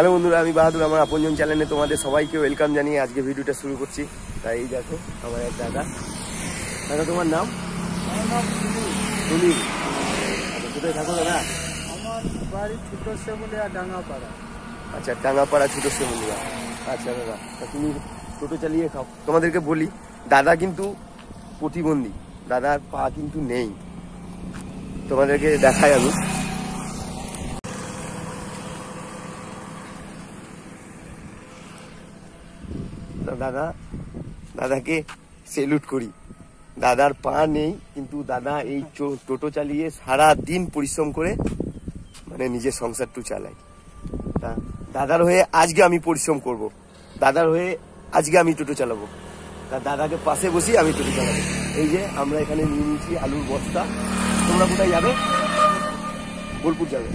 Hello বন্ধুরা, আমি বাহাদুর, আমার আপনজন চ্যানেলে তোমাদের সবাইকে ওয়েলকাম জানিয়ে আজকে ভিডিওটা শুরু করছি। তাই এই দেখো আমার এক দাদা। দাদা তোমার নাম? সুনীল। কোথায় থাকো দাদা? আমার বাড়ি ছোট শ্যামলিয়া ডাঙ্গাপাড়া। আচ্ছা, ডাঙ্গাপাড়া ছোট শ্যামলিয়া। আচ্ছা দাদা, তুমি টোটো চালিয়ে খাও। তোমাদেরকে বলি, দাদা কিন্তু প্রতিবন্ধী, দাদার পা কিন্তু নেই। তোমাদেরকে দেখাই আমি। দাদাকে সেলুট করি। দাদার পা নেই, কিন্তু দাদা এই টোটো চালিয়ে সারা দিন পরিশ্রম করে মানে নিজের সংসারটু চালায়। তা দাদার হয়ে আজকে আমি পরিশ্রম করব, দাদার হয়ে আজকে আমি টোটো চালাবো। তা দাদাকে পাশে বসি আমি টোটো চালাবো। এই যে আমরা এখানে নিয়ে নিয়েছি আলুর বস্তা। তোমরা কোথায় যাবে? বোলপুর যাবে।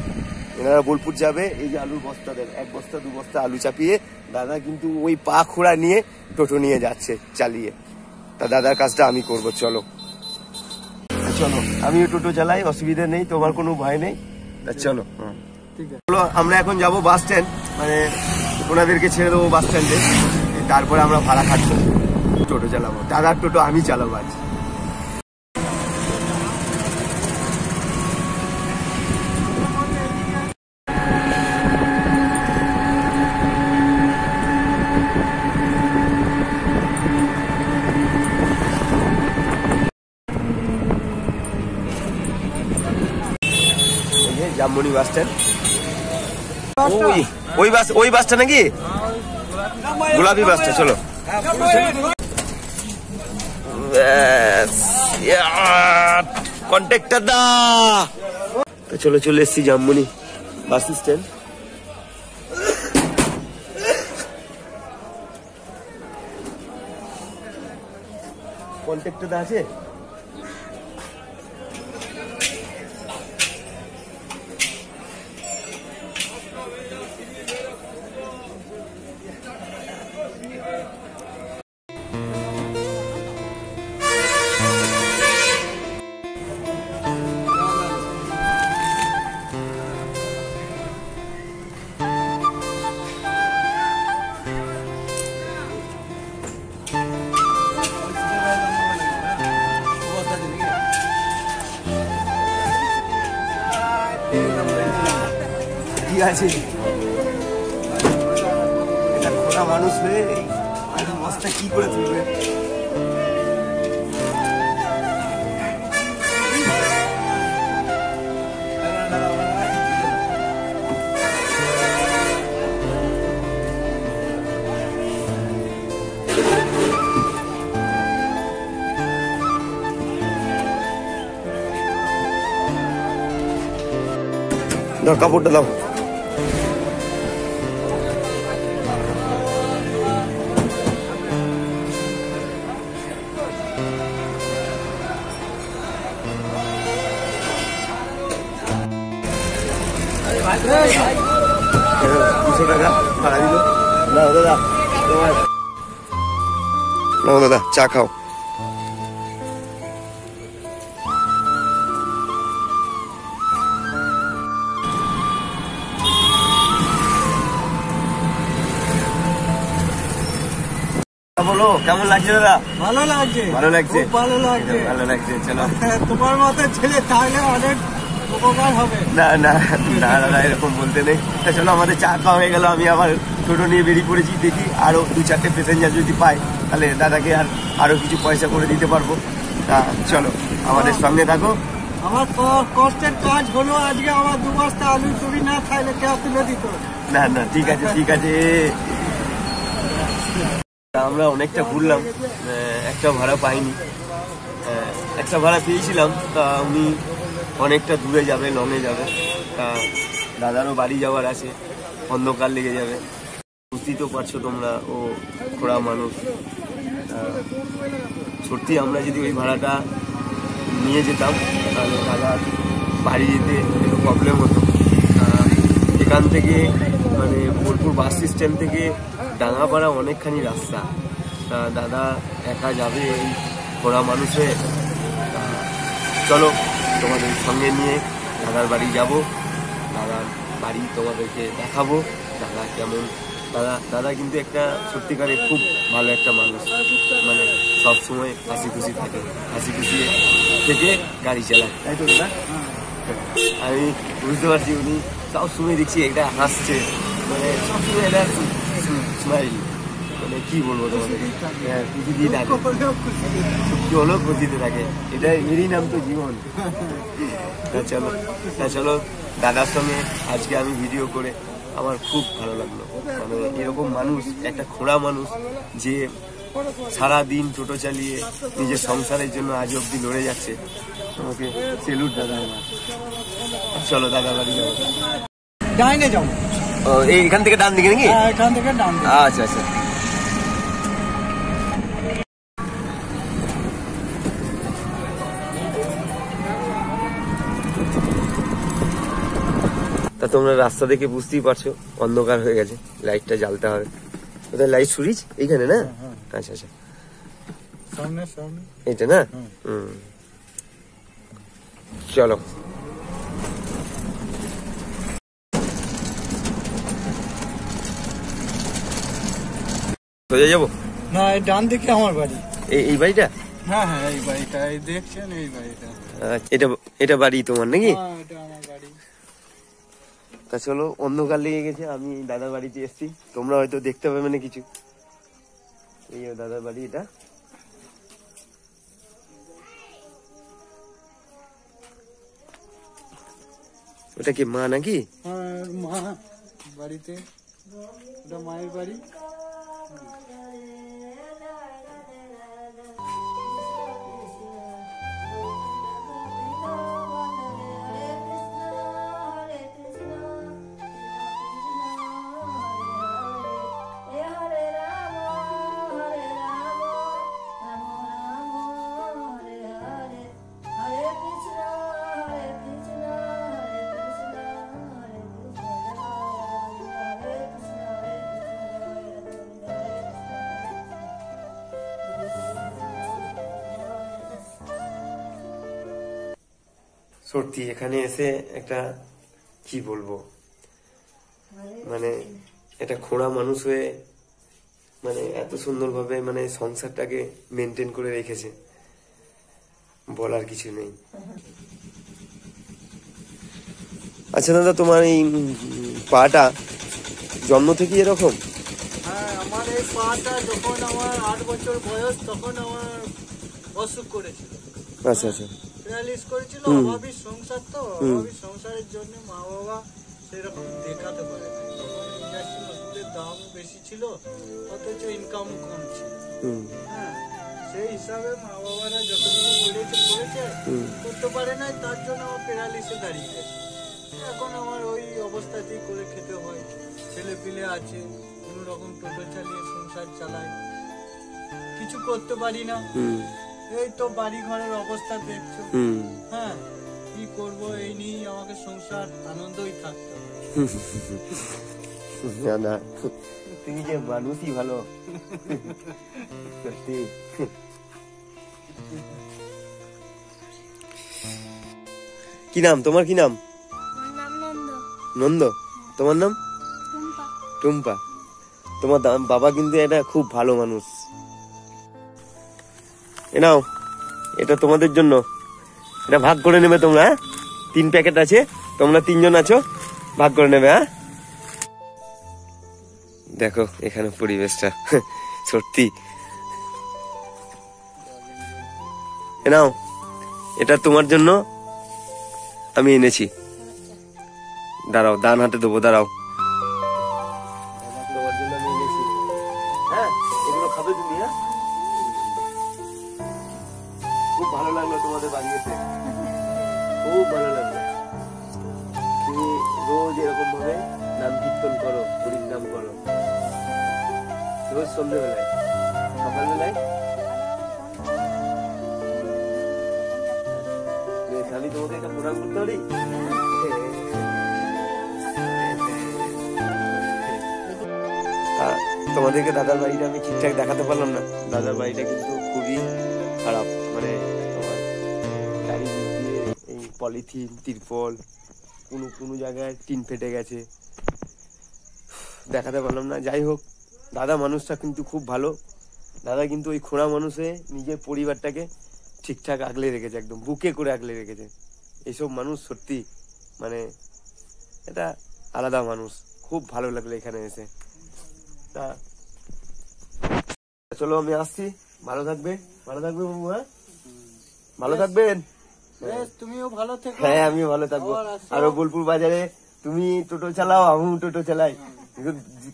এনারা বোলপুর যাবে। এই যে আলুর বস্তা দেন, 1 বস্তা 2 বস্তা আলু চাপিয়ে দাদা কিন্তু ওই পা খোঁড়া নিয়ে টোটো নিয়ে যাচ্ছে চালিয়ে। তা দাদার কাজটা আমি করব। চলো চলো, আমিও টোটো চালাই, অসুবিধা নেই, তোমার কোনো ভয় নেই। চলো চলো, আমরা এখন যাব বাস স্ট্যান্ড, মানে ওনাদেরকে ছেড়ে দেবো বাস স্ট্যান্ডে। তারপরে আমরা ভাড়া খাটবো, টোটো চালাবো। দাদার টোটো আমি চালাবো আজ। জামমনি বাস স্ট্যান্ড। ওই বাসটা নাকি? গোলাপি বাসটা। চলো কন্ট্যাক্টর দা। চলো চলে এসছি জামমনি বাস স্ট্যান্ড। কন্ট্যাক্টর দা আছে? ঠিক আছে, এটা খোলা মানুষ হয়ে আর বস্তা কি করে তুলবে? দাও কাপড়টা দাও। টাকা ভাড়া দিল। নাও দাদা, নাও দাদা, চা খাও। বলো কেমন লাগছে দাদা? ভালো লাগছে, ভালো লাগছে, ভালো লাগছে, ভালো লাগছে। চলো, তোমার মতো ছেলে থাকলে অনেক উপকার হবে। না না না দাদা, এরকম বলতে নেই। তা চলো, আমাদের চা খাওয়া হয়ে গেল। আমি আবার টোটো নিয়ে বেরিয়ে পড়েছি। দেখি আরো 2-4টে প্যাসেঞ্জার যদি পাই, তাহলে দাদাকে আরো কিছু পয়সা করে দিতে পারবো। তা চলো, আমাদের সঙ্গে থাকো। আমার কষ্টের কাজ হলো আজকে। আমার 2 বস্তা আলু চুরি না খাইলে কেউ তুলে দিত না। না ঠিক আছে, ঠিক আছে। আমরা অনেকটা ঘুরলাম, একটা ভাড়া পাইনি। একটা ভাড়া পেয়েছিলাম, তা উনি অনেকটা দূরে যাবে, লংয়ে যাবে। তা দাদারও বাড়ি যাওয়ার আছে, অন্ধকার লেগে যাবে। বুঝতেই তো পারছো তোমরা, ও খোড়া মানুষ। সত্যি আমরা যদি ওই ভাড়াটা নিয়ে যেতাম, তাহলে দাদার বাড়ি যেতে একটু প্রবলেম হতো। এখান থেকে মানে বোলপুর বাস স্ট্যান্ড থেকে ডাঙ্গাপাড়া অনেকখানি রাস্তা। তা দাদা একা যাবে এই খোড়া মানুষে। চলো তোমাদের সঙ্গে নিয়ে দাদার বাড়ি যাব, দাদার বাড়ি তোমাদেরকে দেখাবো। দাদা কেমন। দাদা কিন্তু একটা সত্যিকারে খুব ভালো একটা মানুষ, মানে সবসময় হাসি খুশি থাকে, হাসি খুশি থেকে গাড়ি চালায়, তাই তো দাদা? আমি বুঝতে পারছি উনি সবসময় দেখছি এটা হাসছে, মানে সবসময় এটা স্মাইল, মানে কি বলবো তোমাদের, খুশি দিয়ে থাকে, সুখী হলেও খুশিতে থাকে, এটা এরই নাম তো জীবন। চলো দাদার সঙ্গে আজকে আমি ভিডিও করে আমার খুব ভালো লাগলো, মানে এরকম মানুষ, একটা খোঁড়া মানুষ যে সারাদিন টোটো চালিয়ে নিজের সংসারের জন্য আজ অব্দি লড়ে যাচ্ছে, তোমাকে সেলুট দাদা। চলো দাদা বাড়ি যাবো। ডাইনে যাও, এখান থেকে ডান দিকে নাকি? এখান থেকে ডান দিকে। আচ্ছা আচ্ছা। তা তোমরা রাস্তা দেখে বুঝতেই পারছো অন্ধকার হয়ে গেছে, লাইটটা জ্বালতে হবে। কোথায় লাইট সুইচ? এইখানে না? আচ্ছা আচ্ছা, সামনে এটা না? চলো সোজা যাবো? না, ডান দিকে আমার বাড়ি। এই বাড়িটা? হ্যাঁ, এই বাড়িটা, এই দেখছেন এই বাড়িটা। এটা বাড়ি তোমার নাকি? হ্যাঁ, এটা আমার বাড়ি। তা চলো, অন্ধকার লেগে গেছে, আমি দাদার বাড়িতে এসেছি, তোমরা হয়তো দেখতে পাবে না কিছু। এই দাদার বাড়ি এটা। ওটা কি মা নাকি? মা বাড়িতে, ওটা মায়ের বাড়ি। সত্যি এখানে এসে একটা কি বলবো, মানে একটা খোঁড়া মানুষ হয়ে মানে এত সুন্দরভাবে মানে সংসারটাকে মেনটেন করে রেখেছে, বলার কিছু নেই। আচ্ছা দাদা, তোমার এই পাটা জন্ম থেকে এরকম? হ্যাঁ, আমার এই পাটা যখন আমার 8 বছর বয়স তখন আমার অসুখ করেছিল। আচ্ছা আচ্ছা। প্যারালিস করেছিল, অভাবী সংসার, তো অভাবী সংসারের জন্য মা বাবা সেরকম দেখাতে পারে না। তখন ইঞ্জেকশন ওষুধের দামও বেশি ছিল, অথচ ইনকামও কম ছিল। হ্যাঁ, সেই হিসাবে মা বাবারা যতটুকু করেছে করতে পারে না, তার জন্য আমার প্যারালিসে দাঁড়িয়ে গেছে। এখন আমার ওই অবস্থাতেই করে খেতে হয়। ছেলে পিলে আছে, কোন রকম টোটো চালিয়ে সংসার চালায়, কিছু করতে পারি না। এই তো বাড়ি ঘরের অবস্থা দেখছো। হ্যাঁ, কি করব, এই নিয়ে আমাকে সংসার আনন্দই থাকতে হবে। না, তুমি যে মানুষই ভালো, সত্যি। কি নাম তোমার? কি নাম? নন্দ। তোমার নাম? টুম্পা। তোমার বাবা কিন্তু এটা খুব ভালো মানুষ। এ নাও, এটা তোমাদের জন্য, এটা ভাগ করে নেবে তোমরা। 3 প্যাকেট আছে, তোমরা 3 জন আছো, ভাগ করে নেবে। হ্যাঁ, দেখো এখানে পরিবেশটা সত্যি। এ নাও, এটা তোমার জন্য আমি এনেছি। দাঁড়াও, ডান হাতে দেবো, দাঁড়াও। তোমার জন্য আমি এনেছি। হ্যাঁ, এগুলো খাবে তুমি? হ্যাঁ, খুব ভালো লাগলো তোমাদের বাড়ি এসে, খুব ভালো লাগলো। তুমি রোজ এরকম ভাবে নাম কীর্তন করো, হরির নাম করো, রোজ সন্ধ্যেবেলায়, সকালবেলায়। আমি তোমাকে একটা প্রণাম করতে পারি? তোমাদেরকে দাদার বাড়িটা আমি ঠিকঠাক দেখাতে পারলাম না। দাদার বাড়িটা কিন্তু খুবই খারাপ, মানে তোমার চারিদিক দিয়ে এই পলিথিন, তিরপল, কোনো জায়গায় টিন ফেটে গেছে। দেখাতে পারলাম না। যাই হোক, দাদা মানুষটা কিন্তু খুব ভালো। দাদা কিন্তু ওই খোঁড়া মানুষে নিজের পরিবারটাকে ঠিকঠাক আগলে রেখেছে, একদম বুকে করে আগলে রেখেছে। এইসব মানুষ সত্যি মানে এটা আলাদা মানুষ। খুব ভালো লাগলো এখানে এসে। তা চলো আমি আসছি, ভালো থাকবে বাবু। হ্যাঁ, ভালো থাকবেন। বেশ, তুমিও ভালো থেকো। হ্যাঁ, আমিও ভালো থাকবো। আবার আসো। আরো বোলপুর বাজারে তুমি টোটো চালাও, আমিও টোটো চালাই। কিন্তু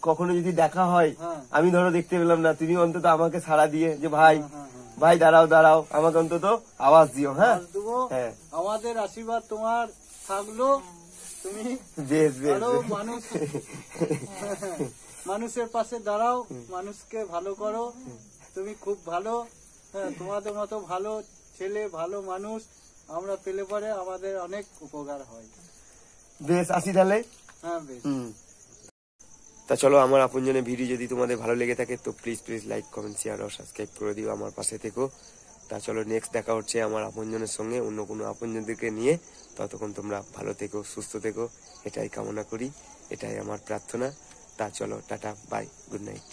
কখনো যদি দেখা হয়, হ্যাঁ। আমি ধরো দেখতে পেলাম না, তুমি অন্তত আমাকে সাড়া দিয়ে যে ভাই হ্যাঁ। ভাই দাঁড়াও, আমাকে অন্তত আওয়াজ দিও। হ্যাঁ আওয়াজ দেবো। হ্যাঁ, আমাদের আশীর্বাদ তোমার থাকলো। তুমি বেশ বেশ ভালো মানুষ, মানুষের পাশে দাঁড়াও, মানুষকে ভালো করো। তুমি খুব ভালো। হ্যাঁ, তোমাদের মতো ভালো ছেলে, ভালো মানুষ আমরা পেলে পরে আমাদের অনেক উপকার হয়। বেশ, আসি তাহলে। হ্যাঁ, বেশ। তা চলো, আমার আপনজনের ভিডিও যদি তোমাদের ভালো লেগে থাকে তো প্লিজ লাইক, কমেন্ট, শেয়ার আর সাবস্ক্রাইব করে দিও, আমার পাশে থেকো। তা চলো, নেক্সট দেখা হচ্ছে আমার আপনজনের সঙ্গে, অন্য কোনো আপনজনদেরকে নিয়ে। ততক্ষণ তোমরা ভালো থেকো, সুস্থ থেকো, এটাই কামনা করি, এটাই আমার প্রার্থনা। তা চলো, টাটা, বাই, গুড নাইট।